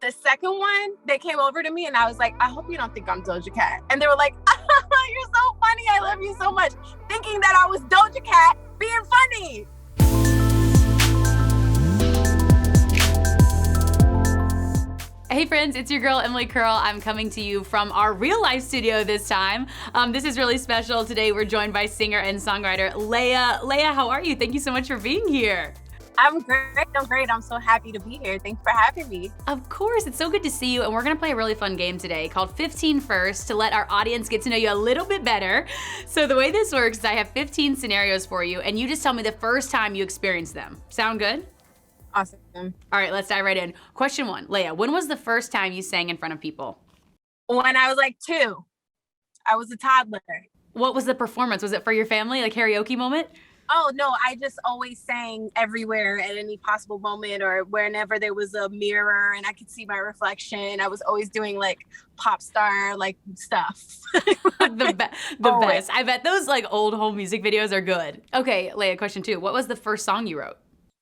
The second one, they came over to me and I was like, I hope you don't think I'm Doja Cat. And they were like, you're so funny. I love you so much. Thinking that I was Doja Cat being funny. Hey friends, it's your girl Emily Curl. I'm coming to you from our real life studio this time. This is really special. Today we're joined by singer and songwriter LAYA. LAYA, how are you? Thank you so much for being here. I'm great. I'm so happy to be here. Thanks for having me. Of course, it's so good to see you, and we're gonna play a really fun game today called 15 First to let our audience get to know you a little bit better. So the way this works is I have 15 scenarios for you, and you just tell me the first time you experienced them. Sound good? Awesome. All right, let's dive right in. Question 1, LAYA, when was the first time you sang in front of people? When I was like 2, I was a toddler. What was the performance? Was it for your family, like karaoke moment? Oh, no, I just always sang everywhere at any possible moment or whenever there was a mirror and I could see my reflection. I was always doing like pop star like stuff. the best. I bet those like old home music videos are good. Okay, LAYA, question 2. What was the first song you wrote?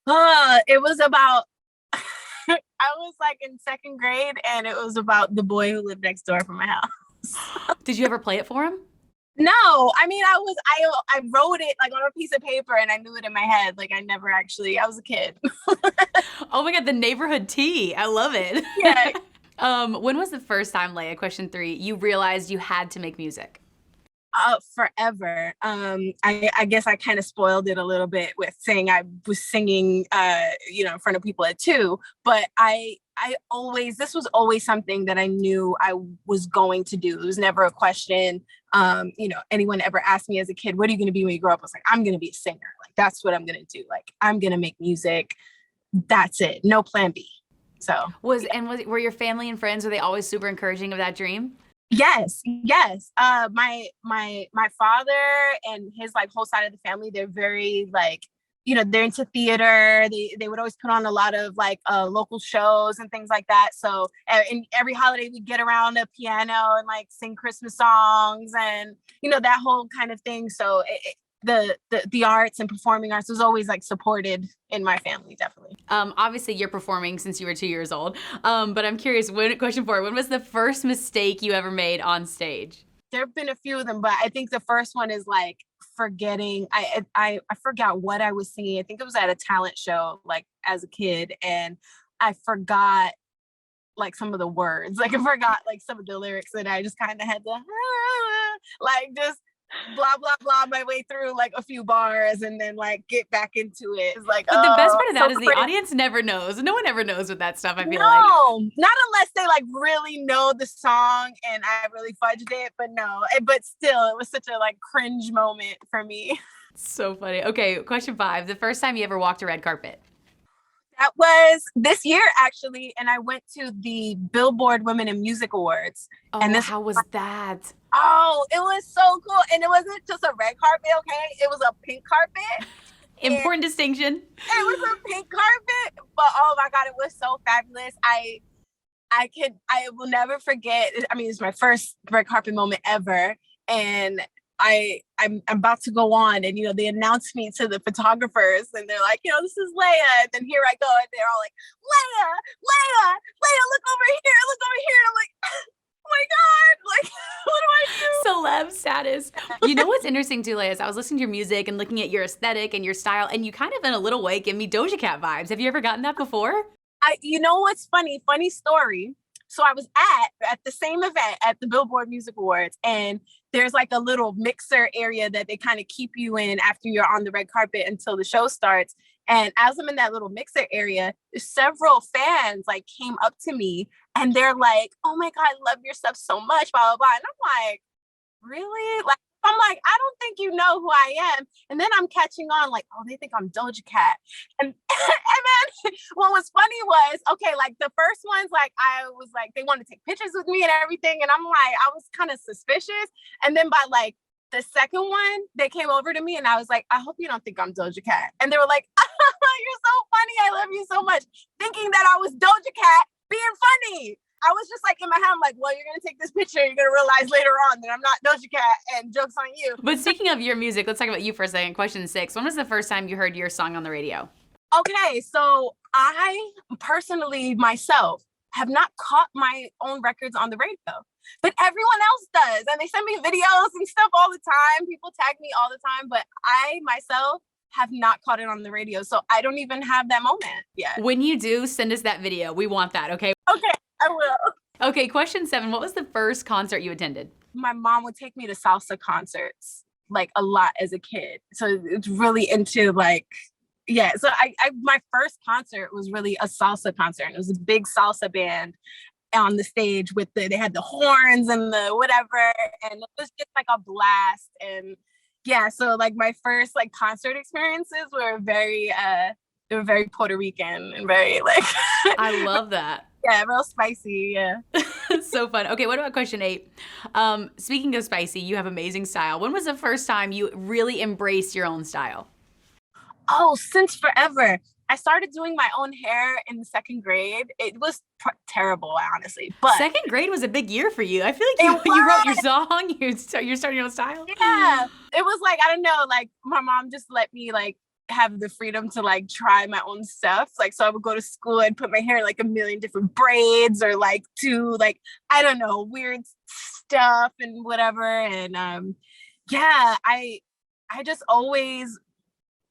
It was about, I was like in 2nd grade and it was about the boy who lived next door from my house. Did you ever play it for him? No, I mean, I wrote it like on a piece of paper and I knew it in my head. Like I was a kid. Oh my God, the neighborhood tea. I love it. Yeah. When was the first time, LAYA, question 3, you realized you had to make music? Forever. I guess I kind of spoiled it a little bit with saying I was singing, in front of people at 2, but this was always something that I knew I was going to do. It was never a question. Anyone ever asked me as a kid, what are you going to be when you grow up? I was like, I'm going to be a singer. Like, that's what I'm going to do. Like, I'm going to make music. That's it. No plan B. So were your family and friends, were they always super encouraging of that dream? Yes. My father and his like whole side of the family, they're very like, they're into theater. They would always put on a lot of like local shows and things like that. So in every holiday we get around a piano and like sing Christmas songs and, that whole kind of thing. So the arts and performing arts was always like supported in my family, definitely. Obviously you're performing since you were 2 years old. But I'm curious, question 4, when was the first mistake you ever made on stage? There have been a few of them, but I think the first one is like forgetting. I forgot what I was singing. I think it was at a talent show, like as a kid, and I forgot like some of the words. Like I forgot like some of the lyrics, and I just kind of had to like just blah blah blah my way through like a few bars and then like get back into it. It's like, but the best part of that is the audience never knows. No one ever knows with that stuff, I feel like. No, not unless they like really know the song and I really fudged it, but no. But still, it was such a like cringe moment for me. So funny. Okay, question 5, the first time you ever walked a red carpet? That was this year, actually, and I went to the Billboard Women in Music Awards. Oh, and how was that? Oh, it was so cool. And it wasn't just a red carpet, okay? It was a pink carpet. Important distinction. It was a pink carpet, but oh my God, it was so fabulous. I will never forget. I mean, it's my first red carpet moment ever. And I'm about to go on and, they announced me to the photographers and they're like, this is LAYA. And then here I go. And they're all like, LAYA, look over here. And I'm like, oh my God, like, what do I do? Celeb status. You know what's interesting too, LAYA, is I was listening to your music and looking at your aesthetic and your style, and you kind of in a little way give me Doja Cat vibes. Have you ever gotten that before? What's funny? Funny story. So I was at the same event at the Billboard Music Awards, and there's like a little mixer area that they kind of keep you in after you're on the red carpet until the show starts. And as I'm in that little mixer area, several fans like came up to me and they're like, oh my God, I love your stuff so much, blah, blah, blah. And I'm like, really? Like, I'm like, I don't think you know who I am. And then I'm catching on like, oh, they think I'm Doja Cat. And then what was funny was, okay, like the first ones, like I was like, they wanted to take pictures with me and everything. And I'm like, I was kind of suspicious. And then by like the second one, they came over to me and I was like, I hope you don't think I'm Doja Cat. And they were like, you're so funny. I love you so much. Thinking that I was Doja Cat being funny. I was just like in my head, I'm like, well, you're going to take this picture. You're going to realize later on that I'm not Doja Cat and joke's on you. But speaking of your music, let's talk about you for a second. Question 6. When was the first time you heard your song on the radio? Okay, so I personally, myself, have not caught my own records on the radio, but everyone else does. And they send me videos and stuff all the time. People tag me all the time, but I myself have not caught it on the radio. So I don't even have that moment yet. When you do, send us that video. We want that, okay? Okay, I will. Okay, question 7. What was the first concert you attended? My mom would take me to salsa concerts like a lot as a kid. So it's really into like, yeah. So I my first concert was really a salsa concert. And it was a big salsa band on the stage with they had the horns and the whatever. And it was just like a blast. And yeah, so like my first like concert experiences were very, they were very Puerto Rican and very like. I love that. Yeah, real spicy, yeah. So fun. Okay, what about question 8? Speaking of spicy, you have amazing style. When was the first time you really embraced your own style? Oh, since forever. I started doing my own hair in the 2nd grade. It was terrible, honestly. But 2nd grade was a big year for you. I feel like you wrote your song. You're starting your own style. Yeah, it was like, I don't know, like my mom just let me like have the freedom to like try my own stuff. Like, so I would go to school and put my hair in like a million different braids or like do like, I don't know, weird stuff and whatever. And yeah, I just always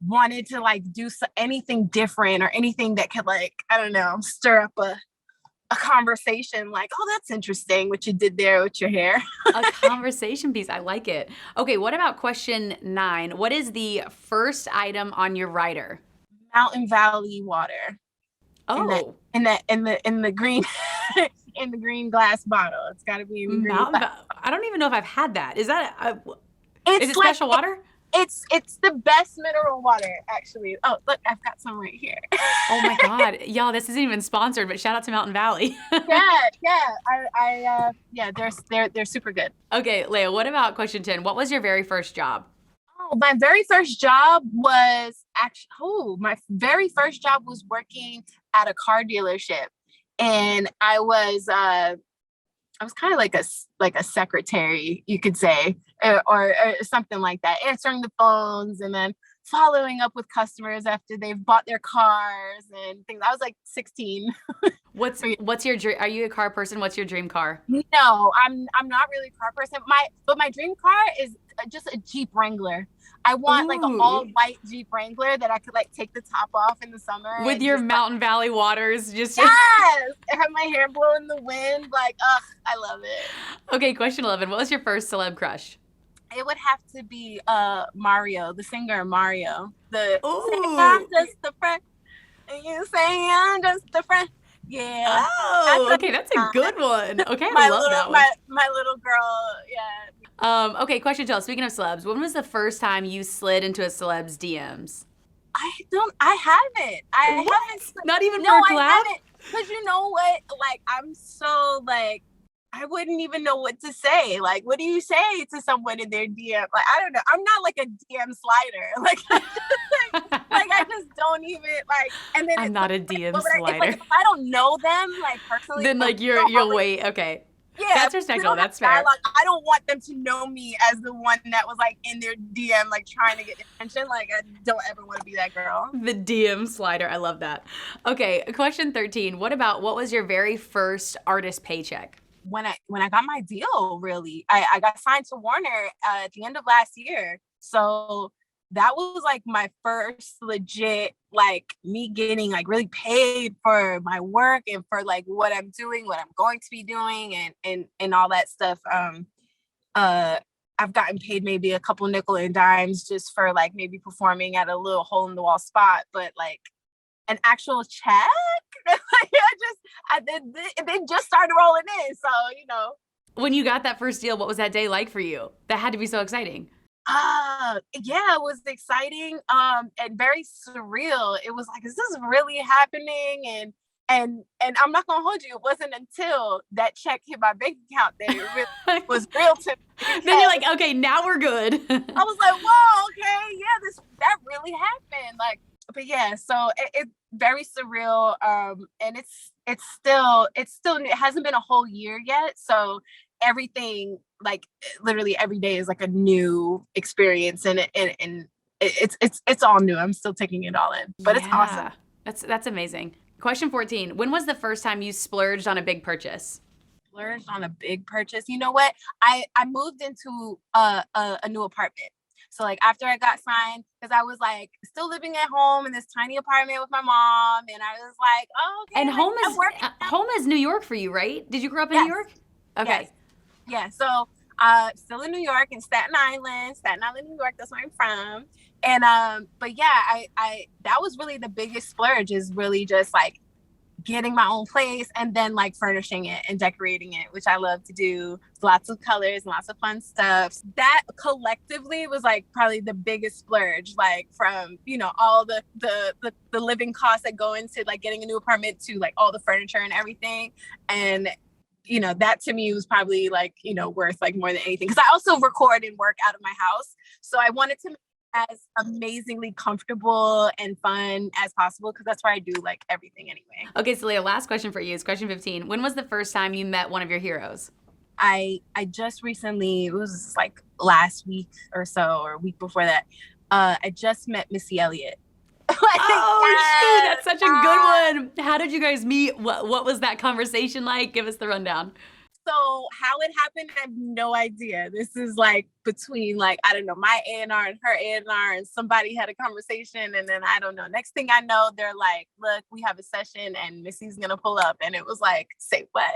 wanted to like do anything different or anything that could like, I don't know, stir up a conversation like, oh, that's interesting what you did there with your hair. A conversation piece. I like it. Okay, what about question 9? What is the first item on your rider? Mountain Valley water. Oh. In the green in the green glass bottle. It's got to be in the green glass. I don't even know if I've had that. Is that is it like, special water? It's the best mineral water, actually. Oh, look, I've got some right here. Oh my God, y'all, this isn't even sponsored, but shout out to Mountain Valley. Yeah, they're super good. Okay, LAYA, what about question 10? What was your very first job? Oh, my very first job was working at a car dealership, and I was kind of like a secretary, you could say, or something like that, answering the phones and then following up with customers after they've bought their cars and things. I was like 16. What's your dream? Are you a car person? What's your dream car? No, I'm not really a car person. But my dream car is just a Jeep Wrangler. I want like an all white Jeep Wrangler that I could like take the top off in the summer with your Mountain Valley waters. Just yes, I have my hair blow in the wind. Like, I love it. Okay, question 11. What was your first celeb crush? It would have to be Mario, the singer Mario. Say I'm just a friend, and you say I'm just a friend. Yeah. Oh, okay, that's a good one. Okay, I love that one. My little girl, yeah. Okay, question 12. Speaking of celebs, when was the first time you slid into a celeb's DMs? I haven't. I haven't. Not even for a collab? I haven't. Because you know what? Like, I'm so like, I wouldn't even know what to say. Like, what do you say to someone in their DM? Like, I don't know. I'm not like a DM slider. Like, I just don't even like. And then I'm not a DM slider. If I don't know them like personally, then like you'll wait. Okay. Yeah, that's respectful. That's fair. Dialogue. I don't want them to know me as the one that was like in their DM, like trying to get attention. Like, I don't ever want to be that girl. The DM slider. I love that. Okay, question 13. What was your very first artist paycheck? When I got my deal, really, I got signed to Warner at the end of last year. So that was like my first legit, like me getting like really paid for my work and for like what I'm doing, what I'm going to be doing and all that stuff. I've gotten paid maybe a couple nickel and dimes just for like maybe performing at a little hole in the wall spot, but like an actual check, they just started rolling in. So, you know. When you got that first deal, what was that day like for you? That had to be so exciting. Yeah, it was exciting and very surreal. It was like, is this really happening? And I'm not gonna hold you, it wasn't until that check hit my bank account that it really was real to me. Then you're like, okay, now we're good. I was like, whoa, okay, yeah, that really happened. Like, but yeah, so it's very surreal. And it hasn't been a whole year yet. So everything, like literally every day is like a new experience, and it's all new. I'm still taking it all in, but it's awesome. That's amazing. Question 14. When was the first time you splurged on a big purchase? Splurged on a big purchase. You know what? I moved into a new apartment. So like after I got signed, because I was like still living at home in this tiny apartment with my mom, and I was like, oh, okay. And like, home is New York for you, right? Did you grow up in Yes. New York? Okay. Yes. Yeah. So still in New York, in Staten Island, New York. That's where I'm from. And but yeah, I that was really the biggest splurge, is really just like getting my own place and then like furnishing it and decorating it, which I love to do. Lots of colors, lots of fun stuff. That collectively was like probably the biggest splurge, like from, you know, all the living costs that go into like getting a new apartment to like all the furniture and everything. And you know, that to me was probably like, you know, worth like more than anything. Because I also record and work out of my house. So I wanted to make it as amazingly comfortable and fun as possible, because that's where I do like everything anyway. Okay, so LAYA, last question for you is question 15. When was the first time you met one of your heroes? I just recently, it was like last week or so, or a week before that, I just met Missy Elliott. Shoot, that's such a good one. How did you guys meet? What was that conversation like? Give us the rundown. So how it happened, I have no idea. This is like between like, I don't know, my A&R and her A&R, and somebody had a conversation, and then I don't know. Next thing I know, they're like, look, we have a session and Missy's gonna pull up. And it was like, say what?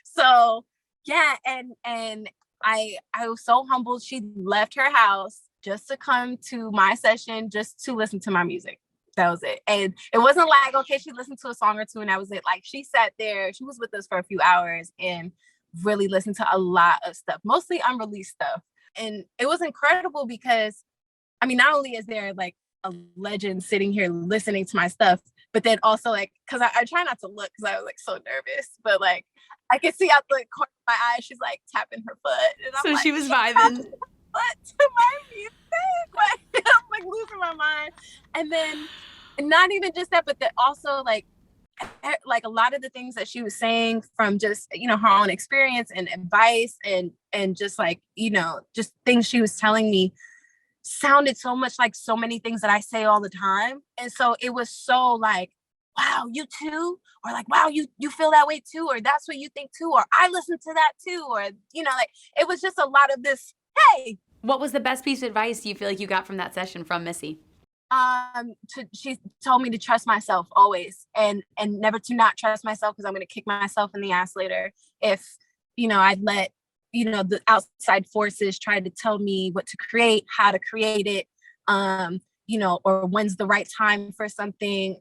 So yeah, and I was so humbled. She left her house just to come to my session, just to listen to my music. That was it. And it wasn't like, okay, she listened to a song or two and that was it. Like she sat there, she was with us for a few hours and really listened to a lot of stuff, mostly unreleased stuff. And it was incredible because, I mean, not only is there like a legend sitting here listening to my stuff, but then also like, cause I try not to look cause I was like so nervous, but like I could see out the corner of my eye, she's like tapping her foot. And I'm so like, she was vibing. What to my music? Like, I'm like losing my mind. And then not even just that, but that also like a lot of the things that she was saying from just, you know, her own experience and advice and just like, you know, just things she was telling me sounded so much like so many things that I say all the time. And so it was so like, wow, you too? Or like, wow, you feel that way too? Or that's what you think too? Or I listen to that too? Or, you know, like it was just a lot of this, hey. What was the best piece of advice you feel like you got from that session from Missy? She told me to trust myself always and never to not trust myself, because I'm going to kick myself in the ass later if, you know, I'd let, you know, the outside forces try to tell me what to create, how to create it, you know, or when's the right time for something.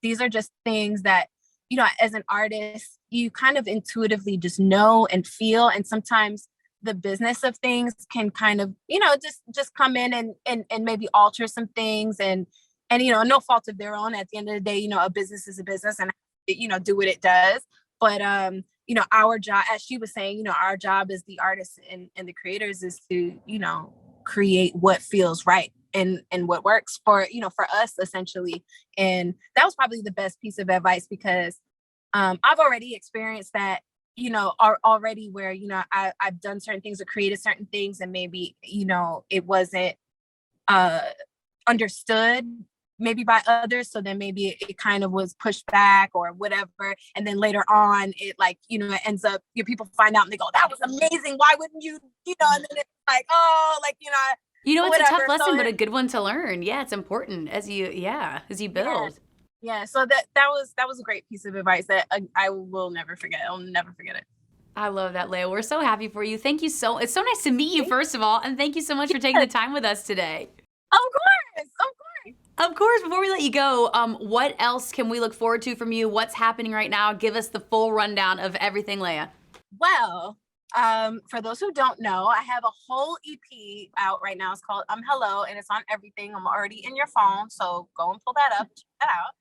These are just things that, you know, as an artist, you kind of intuitively just know and feel. And sometimes the business of things can kind of, you know, just come in and maybe alter some things and, you know, no fault of their own. At the end of the day, you know, a business is a business and, you know, do what it does. But, you know, our job, as she was saying, you know, our job as the artists and the creators is to, you know, create what feels right and what works for, you know, for us essentially. And that was probably the best piece of advice, because I've already experienced that, you know, are already where, you know, I've done certain things or created certain things and maybe, you know, it wasn't understood maybe by others. So then maybe it kind of was pushed back or whatever. And then later on, it like, you know, it ends up, your people find out and they go, that was amazing. Why wouldn't you, you know, and then it's like, oh, like, you know. You know, it's whatever. a tough lesson, so but a good one to learn. Yeah, it's important as you build. Yeah. So that was a great piece of advice that I will never forget. I'll never forget it. I love that, LAYA. We're so happy for you. Thank you it's so nice to meet you, first of all, and thank you so much for taking the time with us today. Of course. Of course. Before we let you go, what else can we look forward to from you? What's happening right now? Give us the full rundown of everything, LAYA. Well, for those who don't know, I have a whole EP out right now. It's called Hello, and it's on everything. I'm already in your phone, so go and pull that up, check that out.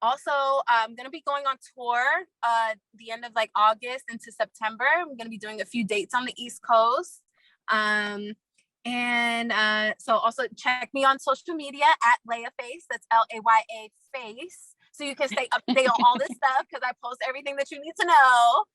Also, I'm going to be going on tour the end of like August into September. I'm going to be doing a few dates on the East Coast. So also check me on social media at LAYA Face. That's LAYA Face. So you can stay up to date on all this stuff, because I post everything that you need to know.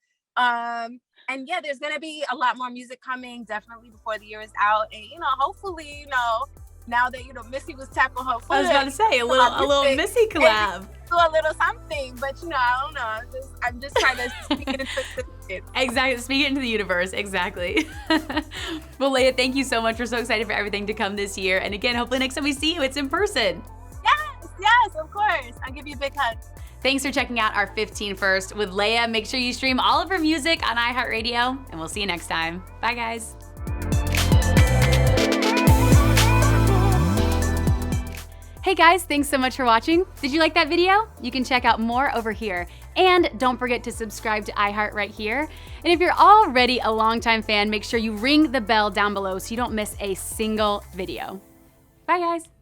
And yeah, there's going to be a lot more music coming definitely before the year is out. And, you know, hopefully, you know, now that, you know, Missy was tapping her foot. I was about to say, a little Missy collab. Do a little something, but, you know, I don't know. I'm just trying to speak it into existence. Exactly, speak it into the universe, exactly. Well, LAYA, thank you so much. We're so excited for everything to come this year. And again, hopefully next time we see you, it's in person. Yes, of course. I'll give you a big hug. Thanks for checking out our 15 First with LAYA. Make sure you stream all of her music on iHeartRadio, and we'll see you next time. Bye, guys. Hey guys, thanks so much for watching. Did you like that video? You can check out more over here. And don't forget to subscribe to iHeart right here. And if you're already a longtime fan, make sure you ring the bell down below so you don't miss a single video. Bye guys.